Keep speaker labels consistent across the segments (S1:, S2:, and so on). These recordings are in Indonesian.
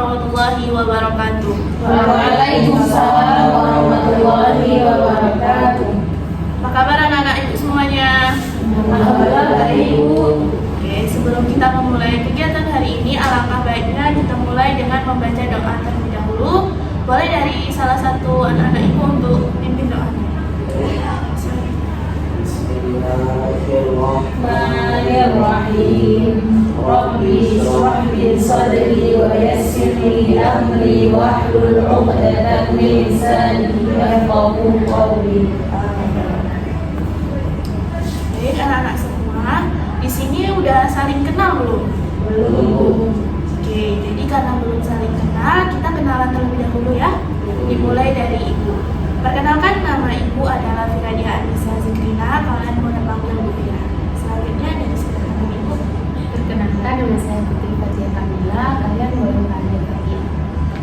S1: warahmatullahi wabarakatuh.
S2: Waalaikumsalam warahmatullahi wabarakatuh.
S1: Apa kabar anak-anak ibu semuanya?
S2: Alhamdulillah baik, Ibu.
S1: Oke, sebelum kita memulai kegiatan hari ini, alangkah baiknya kita mulai dengan membaca doa terlebih dahulu. Boleh dari salah satu anak-anak ibu untuk pimpin doanya.
S2: Bismillahirrahmanirrahim. Rabbi shrah li sadri wa yassir li amri wahlul 'uqdatam min lisani yafqahu qawli.
S1: Baik anak-anak semua, di sini udah saling kenal belum?
S2: Belum.
S1: Oke, jadi karena belum saling kenal, kita kenalan terlebih dahulu ya. Dimulai dari ibu. Perkenalkan, nama ibu adalah Firadia Anissa Zikrina. Kalian boleh panggil Bu Fira. Selanjutnya dari sebelah ibu.
S3: Perkenalkan, nama saya Putri Fatia Kamila. Kalian boleh panggil Fatia.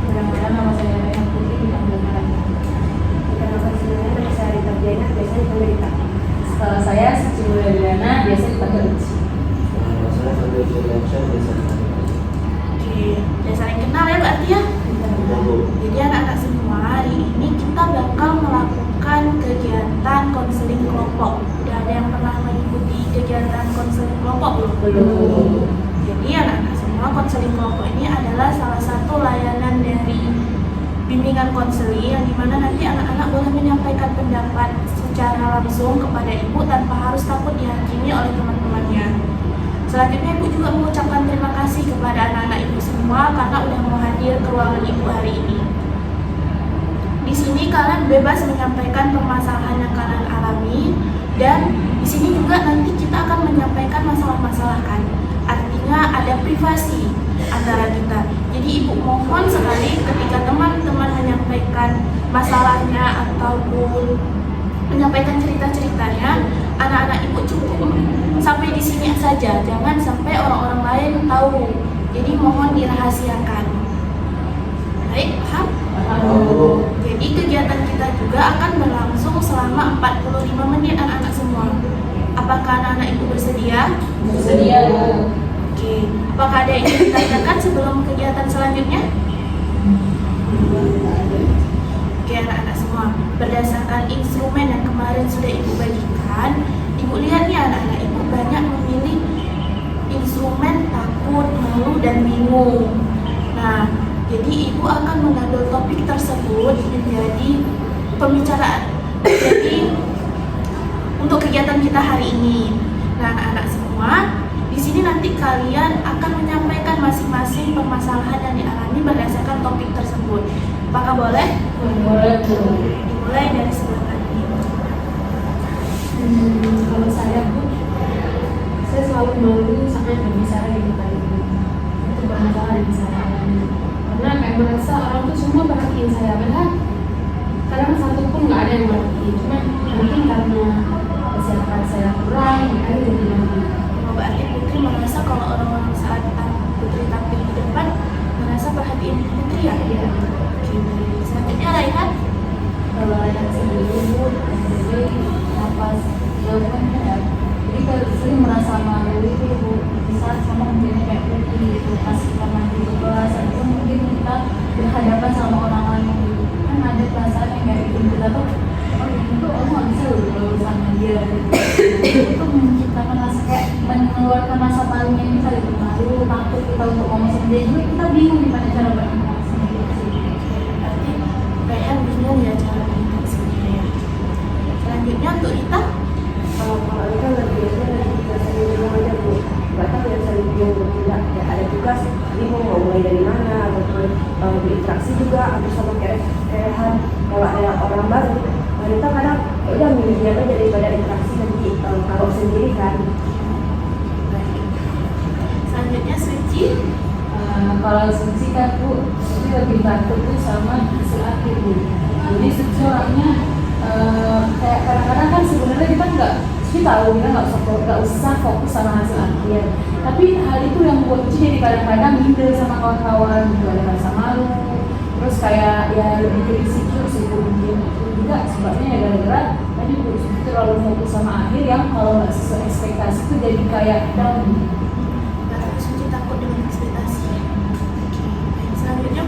S4: Mudah-mudahan nama saya Raya Putri dipanggil Maria. Perkenalkan sebelumnya nama saya Rita Diana, biasanya dipanggil Rita.
S3: Setelah saya Suci Wulandana, biasa dipanggil Uci.
S5: Nama saya Fadil Firmansyah, biasa dipanggil
S1: Oke, udah saling kenal ya berarti ya. Jadi anak-anak semua, hari ini kita bakal melakukan kegiatan konseling kelompok. Udah ada yang pernah mengikuti kegiatan konseling kelompok belum?
S2: Belum.
S1: Jadi anak-anak semua, konseling kelompok ini adalah salah satu layanan dari bimbingan konseling yang dimana nanti anak-anak boleh menyampaikan pendapat secara langsung kepada ibu tanpa harus takut dihakimi oleh teman-temannya. Selanjutnya ibu juga mengucapkan terima kasih kepada anak-anak ibu semua karena udah mau hadir ke ruangan ibu hari ini. Di sini kalian bebas menyampaikan permasalahan yang kalian alami, dan di sini juga nanti kita akan menyampaikan masalah-masalah kan. Artinya ada privasi antara kita. Jadi ibu mohon sekali ketika teman-teman menyampaikan masalahnya ataupun menyampaikan cerita-ceritanya, anak-anak ibu cukup sampai di sini saja, jangan sampai orang-orang lain tahu. Jadi mohon dirahasiakan. Baik, paham? Jadi kegiatan kita juga akan berlangsung selama 45 menit anak-anak semua. Apakah anak-anak ibu bersedia?
S2: Bersedia.
S1: Oke. Apakah ada yang ingin ditanyakan sebelum kegiatan selanjutnya? Oke anak-anak semua, berdasarkan instrumen yang kemarin sudah ibu bagikan, ibu lihat nih anak-anak ibu banyak memilih instrumen takut, malu, dan bingung. Nah, jadi ibu akan mengambil topik tersebut menjadi pembicaraan. Jadi untuk kegiatan kita hari ini, nah anak-anak semua, di sini nanti kalian akan menyampaikan masing-masing permasalahan yang dialami berdasarkan topik tersebut. Apakah boleh?
S2: Boleh, Bu.
S1: Dimulai dari sebelah kanan.
S4: Kalau saya Bu, saya selalu malu sangat berbicara di depan ibu. Itu bermasalah di saya. Karena kayak merasa orang tuh semua perhatiin saya, padahal kadang satu pun nggak ada yang perhatiin. Cuma mungkin karena kesiapan saya kurang, makanya jadi malu.
S1: Berarti Putri merasa kalau orang-orang saat Putri tampil di depan merasa perhatian Putri ya? Iya. Oke, selanjutnya Raihan.
S3: Kalau ada sendiri Bu, jadi napas jawaban ya. Jadi kalau sering merasa malu itu Bu, di saat sama kemudian kayak Putri itu pas kita mandi di kelas, itu mungkin kita berhadapan sama orang lain gitu. Kan ada perasaan yang kayak gitu kita tuh, oh itu aku nggak bisa loh kalau sama dia. Itu menciptakan rasa kayak mengeluarkan rasa malunya kita gitu, malu, takut kita untuk ngomong sama dia juga, kita bingung gimana cara berinteraksi gitu.
S1: Berarti Raihan bingung ya cara berinteraksinya ya. Selanjutnya untuk Rita.
S4: Kalau itu kan lebih kita sering bingung aja Bu. Nggak tahu yang sering bingung bertindak. Ya ada tugas, bingung mau mulai dari mana, ataupun berinteraksi juga, atau sama kayak kalau ada orang baru. Wanita kadang udah milih dia aja daripada interaksi nanti kalau sendiri kan.
S1: Selanjutnya Suci.
S3: Kalau Suci kan Bu, Suci lebih takut tuh sama hasil akhir Bu. Jadi Suci orangnya kayak kadang-kadang kan sebenarnya kita Suci tahu kita nggak usah fokus sama hasil akhir. Tapi hal itu yang buat Suci jadi kadang-kadang minder sama kawan-kawan, gitu, ada rasa malu. Terus kayak ya lebih ke insecure sih Bu, mungkin juga sebabnya ya gara-gara tadi Bu Suci terlalu fokus sama akhir yang kalau nggak sesuai ekspektasi itu jadi kayak down.
S1: Suci takut dengan ekspektasi. Oke. Selanjutnya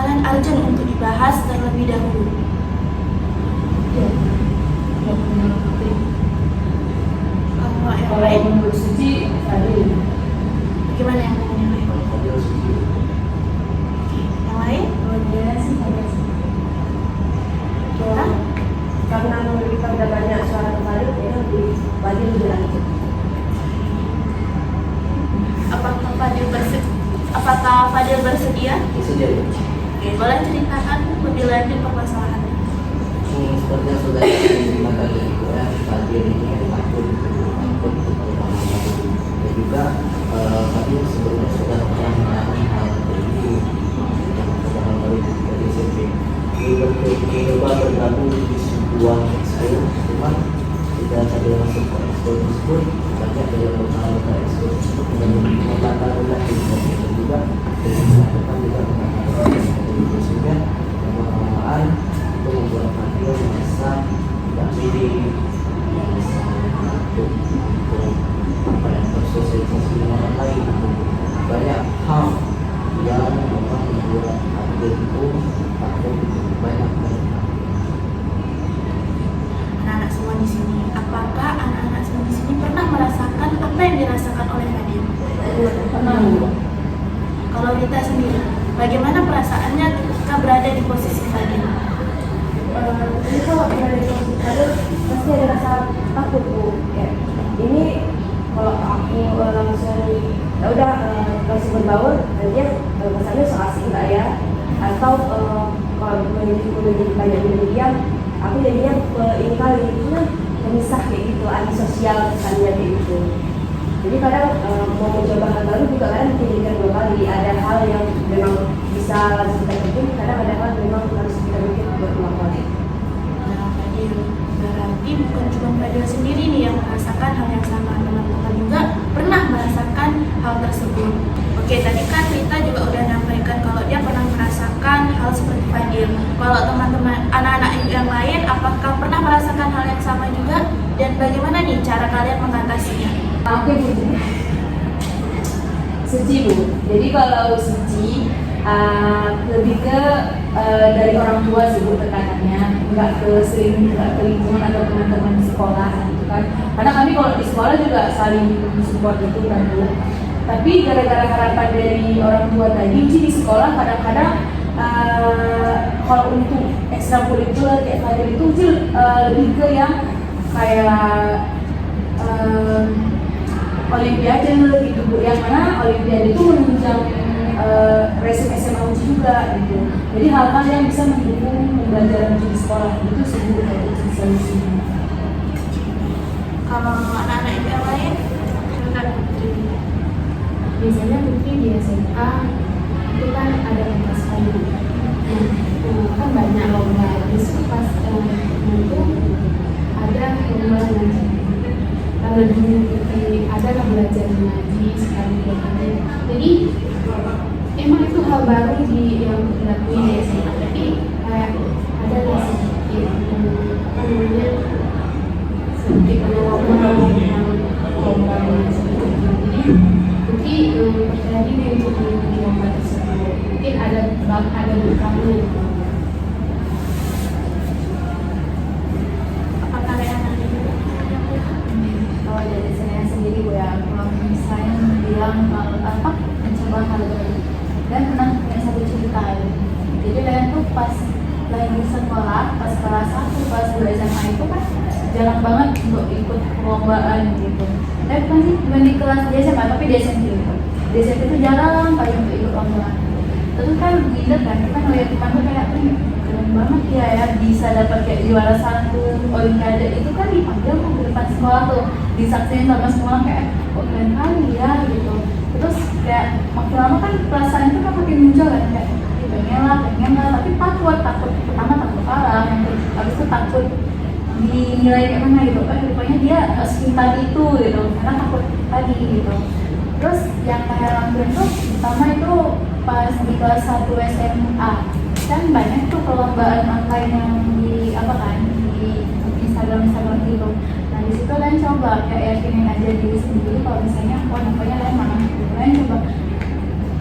S1: kalian urgent untuk dibahas terlebih dahulu?
S3: Iya. Nggak punya penting.
S1: Kalau yang
S3: Kalau
S1: lain,
S3: menurut Suci, Fadil.
S1: gimana yang lain?
S5: Kalau Fadil setuju.
S1: Yang lain?
S3: Kalau dia sih Fadil.
S1: Hah?
S4: Karena menurut kita udah banyak suara kembali, ya lebih Fadil lebih lanjut.
S1: Apakah Fadil bersedia?
S5: Setuju.
S1: Oke, boleh ceritakan lebih lanjut permasalahannya.
S5: Seperti yang sudah diterima tadi itu ya, Fadil ini takut untuk berpengalaman dan juga Fadil sebelumnya sudah pernah mengalami hal seperti itu yang pertama kali dari SMP. Mencoba bergabung di sebuah ekskul, cuman tidak ada masuk ke ekskul tersebut. Banyak dari anggota ekskul tersebut mengatakan rendah dan juga dari mengatakan juga mengatakan dari sehingga lama-lamaan itu membuat Fadil merasa tidak pede, merasa takut untuk apa yang bersosialisasi dengan orang lain. Banyak hal yang memang membuat Fadil itu takut banyak hal.
S1: Anak-anak semua di sini, apakah anak-anak semua di sini pernah merasakan apa yang dirasakan oleh Fadil?
S3: Pernah.
S1: Kalau Rita sendiri, bagaimana perasaannya ketika berada di posisi Fadil?
S4: Jadi kalau berada di posisi Fadil pasti ada rasa takut Bu. Ya. Ini kalau aku langsung ya udah langsung berbaur, dia kesannya so asing nggak ya? Atau kalau menjadi banyak diam, aku jadinya ini kali pemisah kayak gitu, antisosial kesannya kayak gitu. Jadi kadang mau mencoba hal baru juga kadang pikirkan 2 kali. Ada hal yang memang bisa langsung kita bikin, kadang ada hal yang memang harus kita bikin berulang kali.
S1: Nah, Fadil, berarti bukan cuma Fadil sendiri nih yang merasakan hal yang sama, teman-teman juga pernah merasakan hal tersebut. Oke, tadi kan Rita juga udah nyampaikan kalau dia pernah merasakan hal seperti Fadil. Kalau teman-teman, anak-anak yang lain, apakah pernah merasakan hal yang sama juga? Dan bagaimana nih cara kalian mengatasinya?
S3: Oke Bu. Suci Bu. Jadi kalau Suci lebih ke dari orang tua sih Bu tekanannya, nggak ke lingkungan atau teman-teman di sekolah gitu kan. Karena kami kalau di sekolah juga saling support itu kan Bu. Tapi gara-gara harapan dari orang tua tadi, Uci di sekolah kadang-kadang kalau untuk ekstrakurikuler kayak Fadil itu Uci lebih ke yang kayak olimpiade gitu Bu, yang mana olimpiade itu menunjang resume SMA Uci juga gitu. Jadi hal-hal yang bisa mendukung pembelajaran Uci di sekolah itu sebut Uci solusinya.
S1: Kalau anak-anak yang lain, silakan Putri.
S2: Biasanya Putri di SMA itu kan ada pentas kayu. Kan banyak lomba. Justru pas itu ada lomba ngaji. Kalau dulu Putri ada belajar ngaji sekali 2 kali. Jadi emang itu hal baru yang dilakuin di SMA. Tapi kayak ada sedikit apa namanya sedikit pengalaman tentang lomba sedikit. Jadi Putri percaya diri untuk mengikuti lomba tersebut. Mungkin ada berkali.
S1: Apakah ada yang lain?
S3: Kalau dari saya sendiri Bu ya, kalau misalnya bilang kalau apa mencoba hal baru dan pernah punya satu cerita ya. Jadi kalian tuh pas lagi di sekolah, pas kelas 1, kelas 2 SMA itu kan jarang banget untuk ikut perlombaan gitu. Tapi kan sih cuma di kelas di SMA, tapi di SMP gitu. Di SMP itu jarang kali untuk ikut lomba. Terus kan gila kan ngeliat teman tuh kayak keren banget ya bisa dapat kayak juara 1 olimpiade itu kan dipanggil ke depan sekolah tuh, disaksiin sama semua kayak keren kali ya gitu. Terus kayak makin lama kan perasaan itu kan makin muncul kan kayak pengen lah, tapi takut pertama takut kalah, yang habis itu takut dinilai kayak mana gitu kan, rupanya dia sekitar itu gitu karena takut tadi gitu. Terus yang kayak langsung tuh pertama itu pas di kelas 1 SMA kan banyak tuh perlombaan online yang di apa kan di Instagram gitu. Nah di situ kalian coba kayak yakinin aja diri sendiri kalau misalnya nampaknya kalian mana gitu. Kalian coba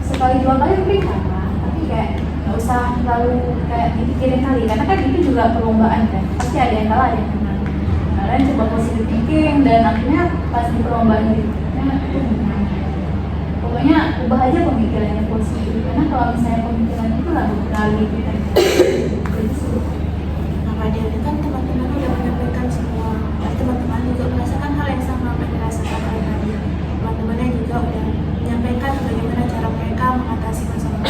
S3: sekali 2 kali mungkin kalah, tapi kayak nggak usah terlalu kayak dipikirin kali, karena kan itu juga perlombaan kan, pasti ada yang kalah ada yang menang. Kalian coba positive thinking dan akhirnya pas di perlombaan berikutnya itu menang. Pokoknya ubah aja pemikirannya positif, karena kalau misalnya pemikiran itu lalu kita itu
S1: Nah, Fadil ini kan teman-teman udah menyampaikan semua, teman-teman juga merasakan hal yang sama apa yang dirasakan oleh Fadil. Teman-temannya juga udah menyampaikan bagaimana cara mereka mengatasi masalah.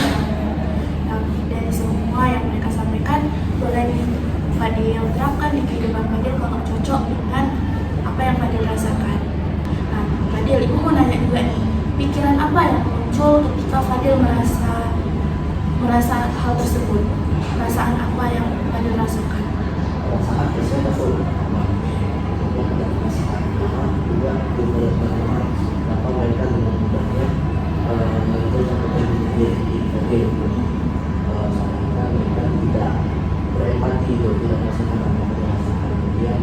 S1: Nah, dari semua yang mereka sampaikan, boleh nih Fadil terapkan di kehidupan Fadil kalau cocok dengan apa yang Fadil rasakan. Nah, Fadil, ibu mau nanya juga nih, pikiran apa yang muncul ketika Fadil merasa hal tersebut? Perasaan apa yang Fadil rasakan?
S5: Sangat bersyukur kemudian ada perasaan juga bagaimana apa mereka dengan mudahnya menentukan diri seakan mereka tidak berempati itu, tidak merasakan apa yang dirasakan, kemudian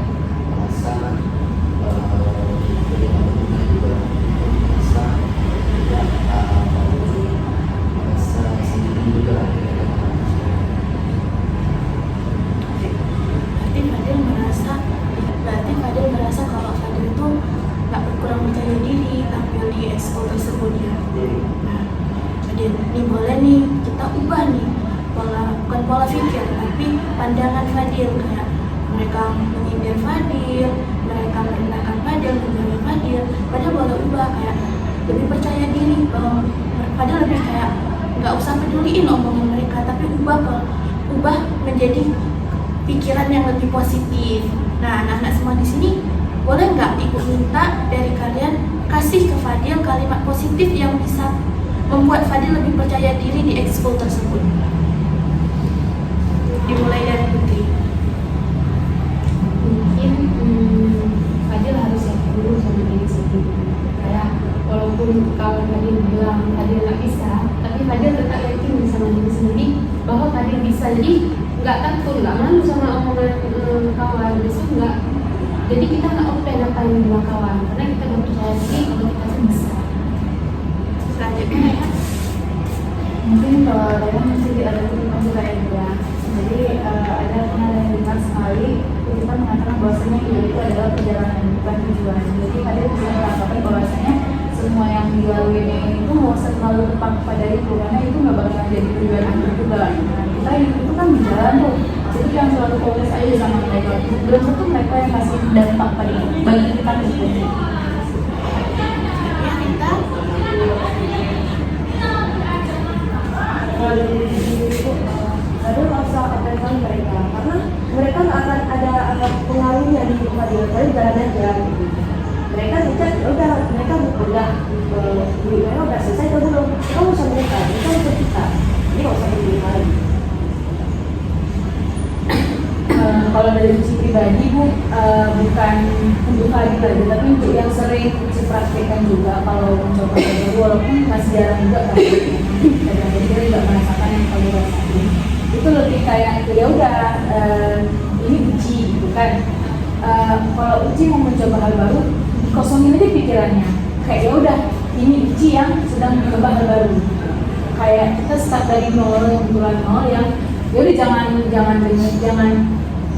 S5: merasa bagaimana juga merasa tidak merasa sendiri juga.
S1: Berarti Fadil merasa kalau Fadil itu nggak berkurang percaya diri tampil di ekskul tersebut ya. Nah, Fadil, ini boleh nih kita ubah nih bukan pola pikir tapi pandangan Fadil, kayak mereka menyindir Fadil, mereka merendahkan Fadil, menjauhi Fadil. Fadil boleh ubah kayak lebih percaya diri, bahwa Fadil lebih kayak nggak usah peduliin omongan mereka, tapi ubah menjadi pikiran yang lebih positif. Nah, anak-anak semua di sini, boleh nggak ibu minta dari kalian kasih ke Fadil kalimat positif yang bisa membuat Fadil lebih percaya diri di ekskul tersebut? Dimulai dari Putri.
S2: Mungkin Fadil harus yakin dulu sama diri sendiri. Kayak walaupun kalau Fadil bilang Fadil nggak bisa, tapi Fadil tetap yakin sama diri sendiri bahwa Fadil bisa. Jadi nggak takut, nggak malu sama omongan kawan, besok nggak. Jadi kita nggak open apa yang bilang kawan, karena kita nggak percaya diri kalau kita tuh bisa.
S1: Selanjutnya ya.
S3: mungkin kalau Rena masih ada kutipan juga ya Bu ya. Jadi ada pernah ada yang dengar sekali kutipan mengatakan bahwasanya hidup itu adalah perjalanan bukan tujuan. Jadi ada yang bisa mengatakan bahwasanya semua yang dilalui itu mau selalu tepat pada itu, karena itu nggak bakalan jadi tujuan akhir juga. Nah, kita hidup itu kan berjalan tuh, jadi yang selalu fokus aja sama mereka. Belum tentu mereka yang kasih dampak pada bagi kita sendiri.
S1: Ya, kita
S4: Kalau dari sini itu ada rasa akan mereka, karena mereka nggak akan ada pengaruhnya di hidup Fadil, Fadil jalan aja gitu. Mereka ngecek, udah mereka udah selesai atau belum? Kita usah mereka usah kita, ini nggak usah begini lagi.
S3: Kalau dari sisi pribadi Bu, bukan untuk Fadil aja, tapi untuk yang sering dipraktikkan juga kalau mencoba baru, walaupun masih jarang juga kan, kadang-kadang dia juga merasakan yang Fadil rasain. Itu lebih kayak ya udah ini uji gitu kan. Kalau uji mau mencoba hal baru, dikosongin aja pikirannya. Kayak ya udah ini uji yang sedang mencoba hal baru. Kayak kita start dari nol, yang betulan nol, yang yaudah jangan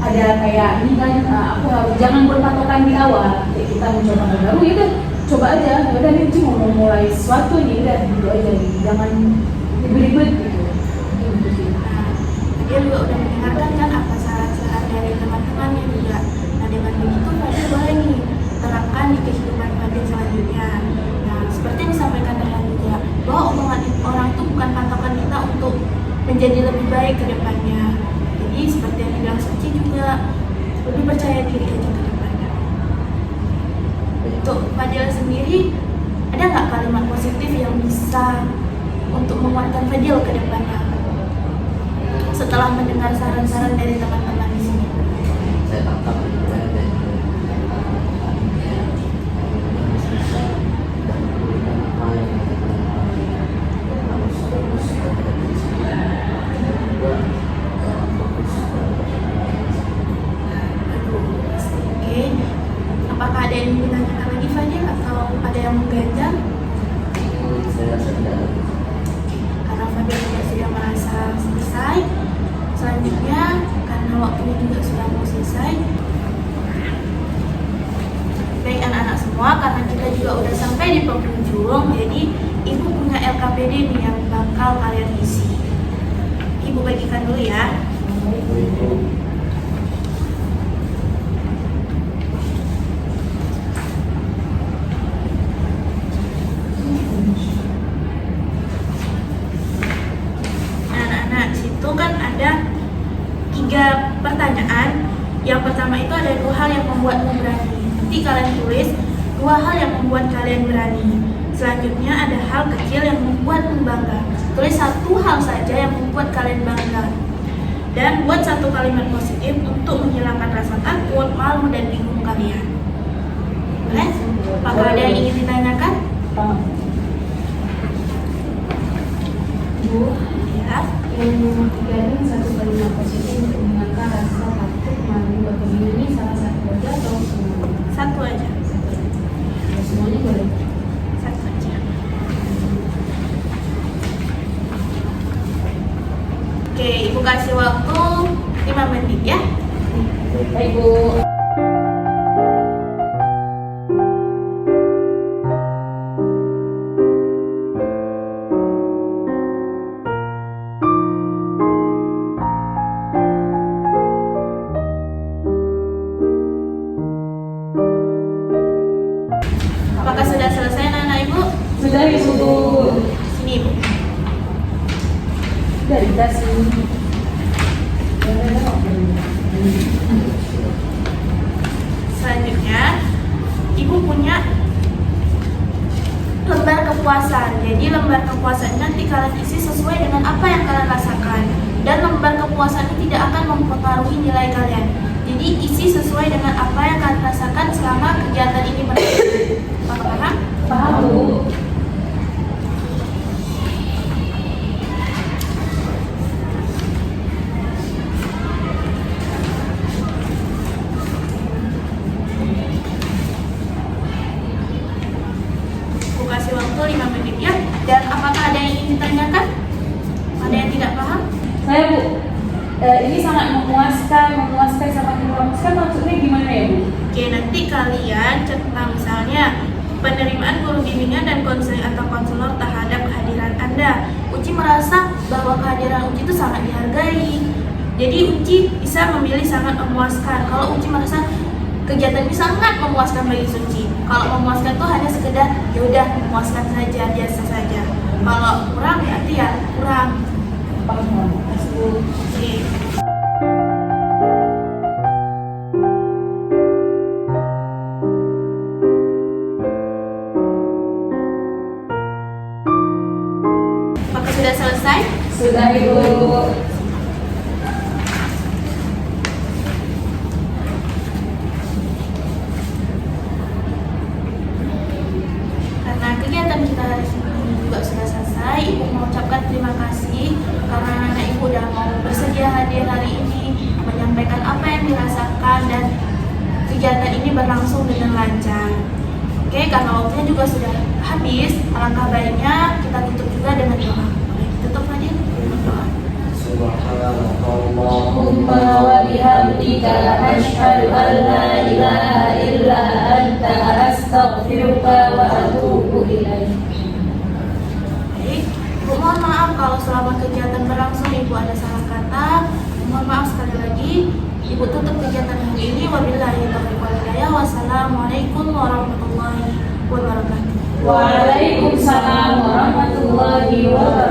S3: ada kayak ini kan aku harus jangan berpatokan di awal. Kayak kita mencoba hal baru, ya udah coba aja. Ya udah ini cuma mau mulai sesuatu nih, udah gitu aja nih. Jangan ribet-ribet gitu. Gitu sih.
S1: Dia juga udah mendengarkan kan apa saran-saran dari teman-temannya juga. Nah, dengan begitu Fadil boleh nih terapkan di kehidupan Fadil selanjutnya. Nah, seperti yang disampaikan Rehan juga, bahwa omongan orang itu bukan patokan kita untuk menjadi lebih baik ke depannya. Jadi seperti yang dibilang Suci juga, lebih percaya diri aja ke depannya. Untuk Fadil sendiri, ada nggak kalimat positif yang bisa untuk menguatkan Fadil ke depannya? Setelah mendengar saran-saran dari teman-teman di sini.
S5: Saya tangkap itu ya, dan harus fokus pada diri sendiri, juga fokus
S1: Oke, apakah ada yang ingin ditanyakan lagi Fadil atau ada yang mengganjal?
S5: saya rasa tidak ada.
S1: Karena Fadil juga sudah merasa selesai karena waktunya juga sudah mau selesai. Baik anak-anak semua, karena kita juga udah sampai di penghujung, jadi ibu punya LKPD nih yang bakal kalian isi. Ibu bagikan dulu ya. Nah, anak-anak, situ kan ada 3 pertanyaan. Yang pertama itu ada 2 hal yang membuatmu berani. Nanti kalian tulis 2 hal yang membuat kalian berani. Selanjutnya ada hal kecil yang membuatmu bangga. Tulis 1 hal saja yang membuat kalian bangga. Dan buat 1 kalimat positif untuk menghilangkan rasa takut, malu, dan bingung kalian. Boleh? Apakah ada yang ingin ditanyakan?
S2: Bu,
S1: Ya.
S2: yang nomor 3 ini 1 kalimat positif untuk menghilangkan rasa takut, malu, atau bingung ini salah satu aja atau semuanya?
S1: 1 aja.
S2: Ya, semuanya boleh.
S1: 1 aja. Oke, ibu kasih waktu 5 menit ya.
S2: Baik, Bu.
S1: Apakah sudah selesai anak-anak ibu?
S2: Sudah, Ibu.
S1: Sini ibu.
S2: Sudah dikasih.
S1: Selanjutnya, ibu punya lembar kepuasan. Jadi lembar kepuasan nanti kalian isi sesuai dengan apa yang kalian rasakan. Dan lembar kepuasan ini tidak akan mempengaruhi nilai kalian. Jadi isi sesuai dengan apa yang kalian rasakan selama kegiatan ini berlangsung. Paham?
S2: Paham, Bu.
S1: Aku kasih waktu 5 menit ya. Dan apakah ada yang ingin ditanyakan? Ada yang tidak paham?
S2: Saya, Bu. Ini sangat memuaskan sama tidak memuaskan maksudnya gimana ya, Bu?
S1: Oke, nanti kalian tentang misalnya penerimaan guru bimbingan dan konseling atau konselor terhadap kehadiran Anda. Uci merasa bahwa kehadiran Uci itu sangat dihargai. Jadi Uci bisa memilih sangat memuaskan. Kalau Uci merasa kegiatan ini sangat memuaskan bagi Uci. Kalau memuaskan itu hanya sekedar ya udah memuaskan saja, biasa saja. Kalau kurang berarti ya kurang.
S2: Paham, Bu.
S1: Oke. Apakah sudah selesai?
S2: Sudah, Ibu.
S1: Karena kegiatan kita hari ini juga sudah selesai, Ibu mengucapkan terima kasih karena anak Ibu udah mau bersedia hadir hari ini, menyampaikan apa yang dirasakan dan kegiatan ini berlangsung dengan lancar. Oke, karena waktunya juga sudah habis, alangkah baiknya kita tutup juga dengan doa. Oke, tutup Fadil dengan doa.
S2: Allahumma wa bihamdika asyhadu an la ilaha illa anta astaghfiruka wa atubu ilaik.
S1: Baik, Ibu mohon maaf kalau selama kegiatan berlangsung Ibu ada salah kata. Mohon maaf sekali lagi. Ibu tutup kegiatan hari ini. Wabillahi taufiq wal hidayah. Wassalamualaikum warahmatullahi wabarakatuh.
S2: Waalaikumsalam warahmatullahi wabarakatuh.